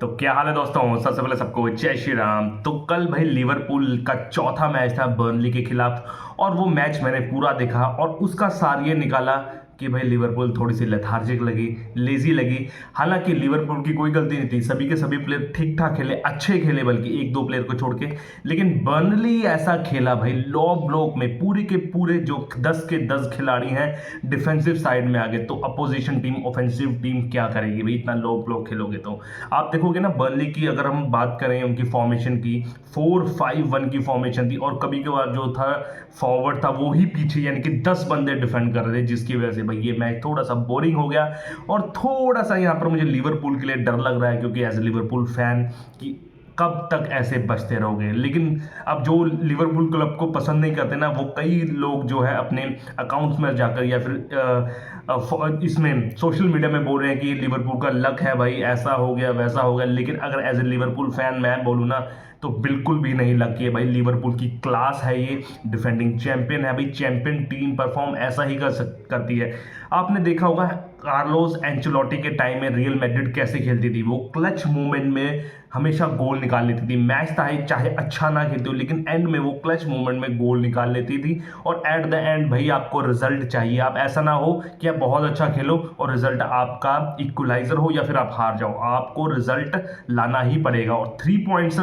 तो क्या हाल है दोस्तों। सबसे पहले सबको जय श्री राम। तो कल भाई लिवरपूल का चौथा मैच था बर्नली के खिलाफ और वो मैच मैंने पूरा देखा और उसका सार ये निकाला कि भाई लिवरपूल थोड़ी सी लेथार्जिक लगी, लेजी लगी। हालांकि लिवरपूल की कोई गलती नहीं थी, सभी के सभी प्लेयर ठीक ठाक खेले, अच्छे खेले, बल्कि एक दो प्लेयर को छोड़ के। लेकिन बर्नली ऐसा खेला भाई, लो ब्लॉक में पूरे के पूरे जो 10 के 10 खिलाड़ी हैं डिफेंसिव साइड में आ गए। तो अपोजिशन टीम, ऑफेंसिव टीम क्या करेगी भाई, इतना लो ब्लॉक खेलोगे तो। आप देखोगे ना बर्नली की, अगर हम बात करें उनकी फॉर्मेशन की, 4-5-1 की फॉर्मेशन थी और कभी कभार जो था फॉरवर्ड था वो ही पीछे, यानी कि 10 बंदे डिफेंड कर रहे थे, जिसकी वजह से भाई ये मैच थोड़ा सा बोरिंग हो गया। और थोड़ा सा यहाँ पर मुझे लिवरपूल के लिए डर लग रहा है, क्योंकि एज ए लिवरपूल फैन कि कब तक ऐसे बचते रहोगे। लेकिन अब जो लिवरपूल क्लब को पसंद नहीं करते ना, वो कई लोग जो है अपने अकाउंट्स में जाकर या फिर इसमें सोशल मीडिया में बोल रहे हैं कि लिवरपूल का लक है भाई, ऐसा हो गया वैसा हो गया। लेकिन अगर एज ए लिवरपूल फैन मैं बोलूँ ना, तो बिल्कुल भी नहीं लकी है भाई। लिवरपूल की क्लास है, ये डिफेंडिंग चैंपियन है भाई। चैंपियन टीम परफॉर्म ऐसा ही करती है। आपने देखा होगा कार्लोस एंचेलोटी के टाइम में रियल मैड्रिड कैसे खेलती थी, वो क्लच मोमेंट में हमेशा गोल निकाल लेती थी। मैच चाहे अच्छा ना खेलती हो, लेकिन एंड में वो क्लच मोमेंट में गोल निकाल लेती थी। और एट द एंड भाई आपको रिजल्ट चाहिए। आप ऐसा ना हो कि आप बहुत अच्छा खेलो और रिजल्ट आपका इक्वलाइजर हो या फिर आप हार जाओ, आपको रिजल्ट लाना ही पड़ेगा। और 3 पॉइंट्स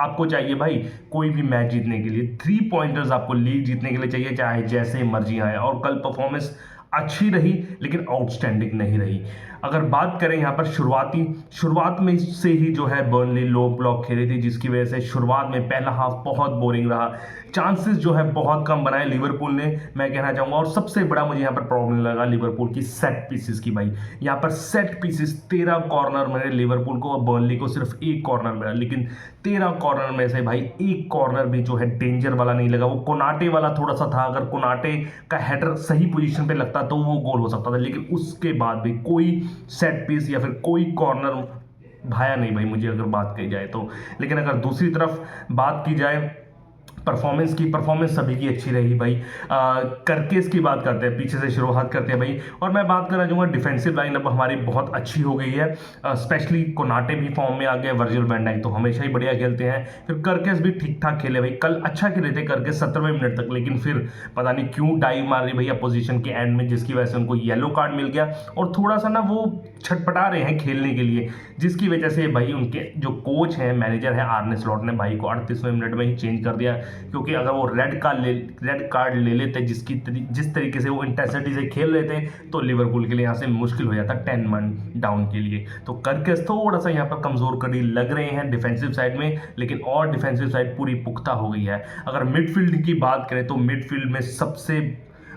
आपको चाहिए भाई कोई भी मैच जीतने के लिए। 3 पॉइंटर्स आपको लीग जीतने के लिए चाहिए, चाहे जैसे मर्जी आए। और कल परफॉर्मेंस अच्छी रही लेकिन आउटस्टैंडिंग नहीं रही। अगर बात करें यहाँ पर शुरुआत में से ही जो है बर्नली लो ब्लॉक खेली थी, जिसकी वजह से शुरुआत में पहला हाफ बहुत बोरिंग रहा। चांसेस जो है बहुत कम बनाए लिवरपूल ने, मैं कहना चाहूंगा। और सबसे बड़ा मुझे यहाँ पर प्रॉब्लम लगा लिवरपूल की सेट पीसेस की भाई। यहाँ पर सेट पीसेस 13 कॉर्नर मिले लिवरपूल को और बर्नली को सिर्फ एक कॉर्नर मिला। लेकिन 13 कॉर्नर में से भाई एक कॉर्नर भी जो है डेंजर वाला नहीं लगा। वो कोनाटे वाला थोड़ा सा था, अगर कोनाटे का हेडर सही पोजीशन पे लगता तो वो गोल हो सकता था। लेकिन उसके बाद भी कोई सेट पीस या फिर कोई कॉर्नर भाया नहीं भाई, मुझे अगर बात की जाए तो। लेकिन अगर दूसरी तरफ बात की जाए परफॉर्मेंस सभी की अच्छी रही भाई। करकेस की बात करते हैं, पीछे से शुरुआत करते हैं भाई। और मैं बात करना चाहूँगा डिफेंसिव लाइन अब हमारी बहुत अच्छी हो गई है। स्पेशली कोनाटे भी फॉर्म में आ गया, वर्जिल वैन डाइक तो हमेशा ही बढ़िया खेलते हैं। फिर करकेस भी ठीक ठाक खेले भाई, कल अच्छा खेले थे करकेस 70वें मिनट तक। लेकिन फिर पता नहीं क्यों डाइव मार रही भाई अपोजिशन के एंड में, जिसकी वजह से उनको येलो कार्ड मिल गया। और थोड़ा सा ना वो छटपटा रहे हैं खेलने के लिए, जिसकी वजह से भाई उनके जो कोच हैं, मैनेजर है आर्ने स्लॉट ने भाई को 38वें मिनट में ही चेंज कर दिया। क्योंकि अगर वो रेड कार्ड ले लेते, जिस तरीके से वो इंटेंसिटी से खेल रहे थे, तो लिवरपूल के लिए यहाँ से मुश्किल हो जाता 10 मन डाउन के लिए। तो करके थोड़ा सा यहाँ पर कमजोर कड़ी लग रहे हैं डिफेंसिव साइड में, लेकिन और डिफेंसिव साइड पूरी पुख्ता हो गई है। अगर मिडफील्ड की बात करें तो मिडफील्ड में सबसे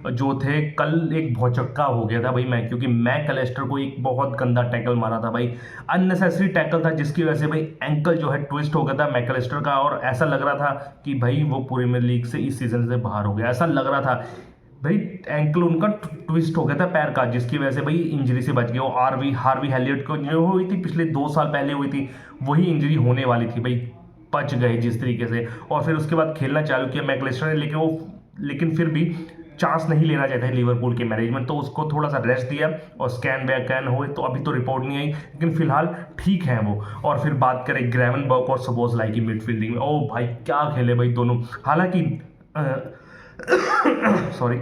जो थे, कल एक भौचक्का हो गया था भाई मैं, क्योंकि मैकअलिस्टर को एक बहुत गंदा टैकल मारा था भाई। अननेसेसरी टैकल था, जिसकी वजह से भाई एंकल जो है ट्विस्ट हो गया था मैकअलिस्टर का। और ऐसा लग रहा था कि भाई वो प्रीमियर लीग से इस सीजन से बाहर हो गया, ऐसा लग रहा था भाई। एंकल उनका ट्विस्ट हो गया था पैर का, जिसकी वजह से भाई इंजरी से बच गए। वो हार्वी हैलियट को जो हुई थी पिछले 2 साल पहले हुई थी, वही इंजरी होने वाली थी भाई, बच गए जिस तरीके से। और फिर उसके बाद खेलना चालू किया मैकअलिस्टर ने, लेकिन फिर भी चांस नहीं लेना चाहता है लिवरपूल के मैनेजमेंट, तो उसको थोड़ा सा रेस्ट दिया और स्कैन बैकैन हुए। तो अभी तो रिपोर्ट नहीं आई, लेकिन फिलहाल ठीक है वो। और फिर बात करें ग्रेवनबर्ग और सबोसलाई की मिडफील्डिंग में, ओ भाई क्या खेले भाई दोनों। हालांकि सॉरी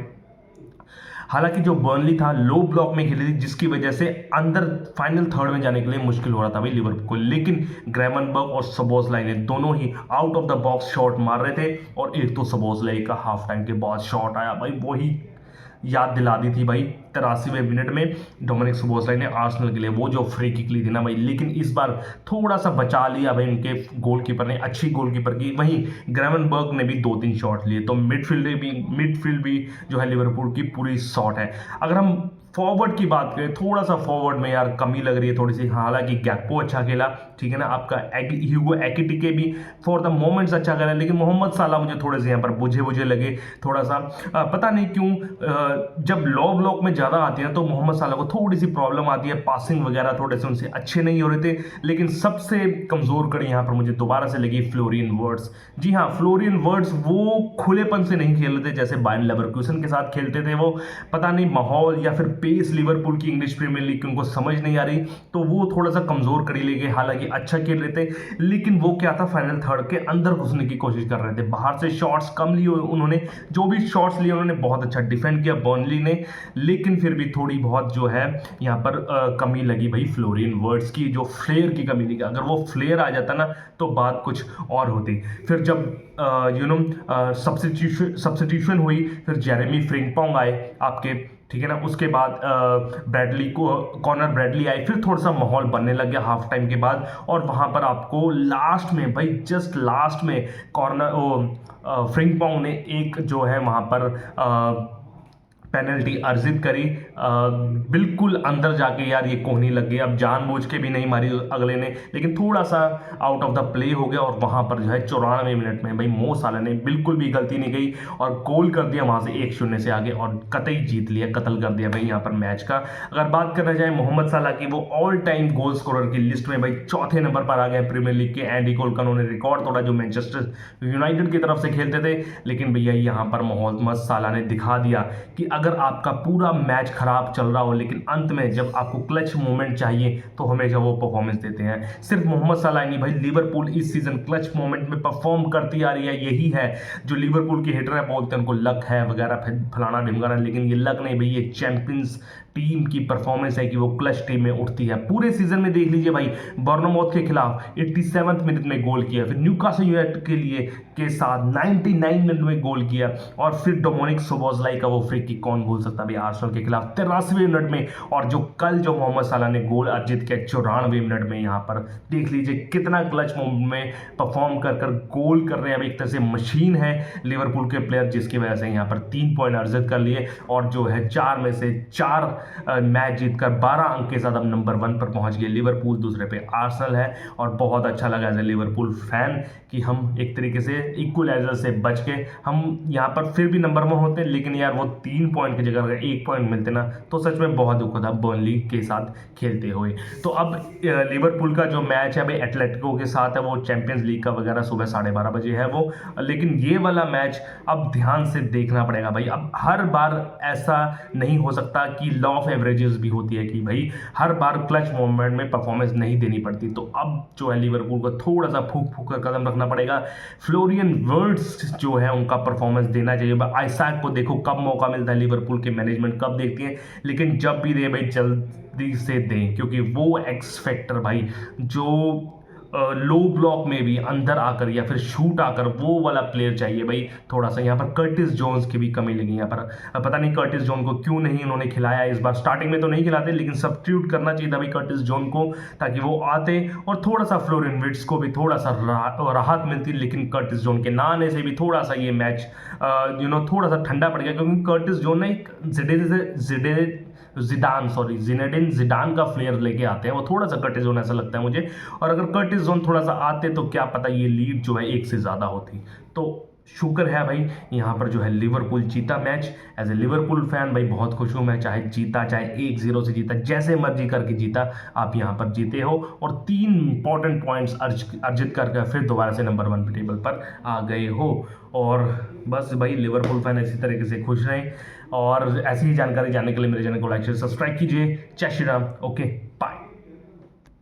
हालांकि जो बर्नली था लो ब्लॉक में खेली थी, जिसकी वजह से अंदर फाइनल थर्ड में जाने के लिए मुश्किल हो रहा था भाई लिवरपूल को। लेकिन ग्रेवनबर्ग और सबोसलाई ने दोनों ही out of the box shot मार रहे थे। और एक तो सबोसलाई का हाफ टाइम के बाद शॉट आया भाई, वही याद दिला दी थी भाई 83वें मिनट में डोमिनिक सोबोसलाई ने आर्सेनल के लिए, वो जो फ्री किक ली थी ना भाई। लेकिन इस बार थोड़ा सा बचा लिया भाई उनके गोलकीपर ने, अच्छी गोलकीपर की। वहीं ग्रेवनबर्ग ने भी 2-3 शॉट लिए। तो मिडफील्ड भी जो है लिवरपूल की पूरी शॉट है। अगर हम फॉरवर्ड की बात करें, थोड़ा सा फॉरवर्ड में यार कमी लग रही है थोड़ी सी। हालांकि गैक्पो अच्छा खेला, ठीक है ना, आपका ह्यूगो एकिटिके भी फॉर द मोमेंट्स अच्छा खेला। लेकिन मोहम्मद साला मुझे थोड़े से यहाँ पर बुझे लगे थोड़ा सा। पता नहीं क्यों जब लो ब्लॉक में ज़्यादा आती है तो मोहम्मद साला को थोड़ी सी प्रॉब्लम आती है, पासिंग वगैरह थोड़े से उनसे अच्छे नहीं हो रहे थे। लेकिन सबसे कमज़ोर कड़ी यहाँ पर मुझे दोबारा से लगी फ्लोरियन वर्ड्स। जी हाँ, फ्लोरियन वर्ड्स वो खुलेपन से नहीं खेल रहे थे जैसे बायर्न लेवरकुसन के साथ खेलते थे। वो पता नहीं माहौल या फिर पेस लिवरपूल की इंग्लिश प्रीमियर लीग की उनको समझ नहीं आ रही, तो वो थोड़ा सा कमजोर कड़ी ले गए। हालांकि अच्छा खेल रहे थे, लेकिन वो क्या था, फाइनल थर्ड के अंदर घुसने की कोशिश कर रहे थे। बाहर से शॉट्स कम लिए उन्होंने, जो भी शॉट्स लिए उन्होंने बहुत अच्छा डिफेंड किया बर्नली ने, लेकिन फिर भी थोड़ी बहुत जो है यहाँ पर कमी लगी भाई फ्लोरियन वर्ड्स की, जो फ्लेयर की कमी लगी। अगर वो फ्लेयर आ जाता ना तो बात कुछ और होती। फिर जब सब्स्टिट्यूशन हुई, फिर जेरेमी फ्रिंगपोंग आए आपके, ठीक है ना, उसके बाद ब्रैडली को कॉनर ब्रैडली आए, फिर थोड़ा सा माहौल बनने लग गया हाफ टाइम के बाद। और वहां पर आपको लास्ट में भाई, जस्ट लास्ट में कॉर्नर फ्रिंगपोंग ने एक जो है वहां पर पेनल्टी अर्जित करी, बिल्कुल अंदर जाके यार ये कोहनी लग गई। अब जानबूझ के भी नहीं मारी अगले ने, लेकिन थोड़ा सा आउट ऑफ द प्ले हो गया। और वहां पर जो है 94 मिनट में भाई मो साला ने बिल्कुल भी गलती नहीं की और गोल कर दिया वहां से 1-0 से आगे, और कतई जीत लिया, कत्ल कर दिया भाई यहाँ पर मैच का। अगर बात करना जाए मोहम्मद साला की, वो ऑल टाइम गोल स्कोरर की लिस्ट में भाई चौथे नंबर पर आ गए प्रीमियर लीग के। एंडी कोल का उन्होंने रिकॉर्ड तोड़ा जो मैनचेस्टर यूनाइटेड की तरफ से खेलते थे। लेकिन भैया यहाँ पर मोहम्मद साला ने दिखा दिया कि अगर आपका पूरा मैच खराब चल रहा हो, लेकिन अंत में जब आपको क्लच मोमेंट चाहिए तो हमेशा वो परफॉर्मेंस देते हैं। सिर्फ मोहम्मद सलाह नहीं भाई, लिवरपूल इस सीजन क्लच मोमेंट में परफॉर्म करती आ रही है। यही है जो लिवरपूल के हिटर है, बोलते हैं उनको लक है वगैरह फलाना ढिमकाना, लेकिन ये लक नहीं भाई, ये चैंपियंस टीम की परफॉर्मेंस है कि वो क्लच टीम में उठती है। पूरे सीजन में देख लीजिए भाई, बर्नमाउथ के खिलाफ 87वें मिनट में गोल किया, फिर न्यूकासल यूनाइटेड के लिए के साथ 99 मिनट में गोल किया, और फिर डोमिनिक सोबोसलाई का वो फ्री किक कौन भूल सकता भाई आर्सेनल के खिलाफ 83वें मिनट में। और जो कल जो मोहम्मद साला ने गोल अर्जित किया 94वें मिनट में, यहाँ पर देख लीजिए कितना क्लच मोमेंट में परफॉर्म कर कर गोल कर रहे हैं। अब एक तरह से मशीन है लिवरपूल के प्लेयर, जिसकी वजह से यहाँ पर 3 पॉइंट अर्जित कर लिए, और जो है 4 में से 4 मैच जीतकर 12 अंक के साथ अब नंबर 1 पर पहुंच गए लिवरपूल, दूसरे पे आर्सेनल है। और बहुत अच्छा लगा एज ए लिवरपूल फैन कि हम एक तरीके से इक्वलाइजर से बच के हम यहाँ पर फिर भी नंबर 1 होते, लेकिन यार वो 3 पॉइंट की जगह अगर 1 पॉइंट मिलते ना तो सच में बहुत दुख होता बर्नली के साथ खेलते हुए। तो अब लिवरपूल का जो मैच है भाई एटलेटिको के साथ है, वो चैंपियंस लीग का वगैरह सुबह 12:30 बजे है वो। लेकिन ये वाला मैच अब ध्यान से देखना पड़ेगा भाई। अब हर बार ऐसा नहीं हो सकता कि लॉ ऑफ एवरेजेस भी होती है कि भाई हर बार क्लच मोमेंट में परफॉर्मेंस नहीं देनी पड़ती। तो अब जो है लिवरपूल को थोड़ा सा फूक फूक कर कदम रखना पड़ेगा। फ्लोरियन वर्ड्स जो है उनका परफॉर्मेंस देना चाहिए। आइसैक को देखो कब मौका मिलता है, लिवरपूल के मैनेजमेंट कब देखती है, लेकिन जब भी दे भाई जल्दी से दें, क्योंकि वो एक्स फैक्टर भाई जो लो ब्लॉक में भी अंदर आकर या फिर शूट आकर वो वाला प्लेयर चाहिए भाई। थोड़ा सा यहाँ पर कर्टिस जोन्स की भी कमी लगी यहाँ पर। पता नहीं कर्टिस जोन को क्यों नहीं उन्होंने खिलाया इस बार। स्टार्टिंग में तो नहीं खिलाते, लेकिन सब्स्टिट्यूट करना चाहिए था भाई कर्टिस जोन को, ताकि वो आते और थोड़ा सा फ्लोरियन विर्ट्ज को भी थोड़ा सा राहत मिलती। लेकिन कर्टिस जोन के ना आने से भी थोड़ा सा ये मैच थोड़ा सा ठंडा पड़ गया, क्योंकि कर्टिस जोन ना एक जिनेडिन जिडान का फ्लेयर लेके आते हैं। वो थोड़ा सा कर्टिस जोन ऐसा लगता है मुझे, और अगर कर्टिस जोन थोड़ा सा आते तो क्या पता ये लीड जो है 1 से ज़्यादा होती। तो शुक्र है भाई यहाँ पर जो है लिवरपूल जीता match. As a Liverpool fan भाई बहुत खुश हूँ मैं, चाहे जीता चाहे 1-0 से जीता, जैसे मर्जी करके जीता, आप यहाँ पर जीते हो और 3 इंपॉर्टेंट पॉइंट्स अर्जित करके फिर दोबारा से नंबर 1 टेबल पर आ गए हो। और बस भाई लिवरपूल फैन इसी तरीके से खुश रहें, और ऐसी ही जानकारी जानने के लिए मेरे चैनल को लाइक शेयर सब्सक्राइब कीजिए। जय श्री राम। ओके।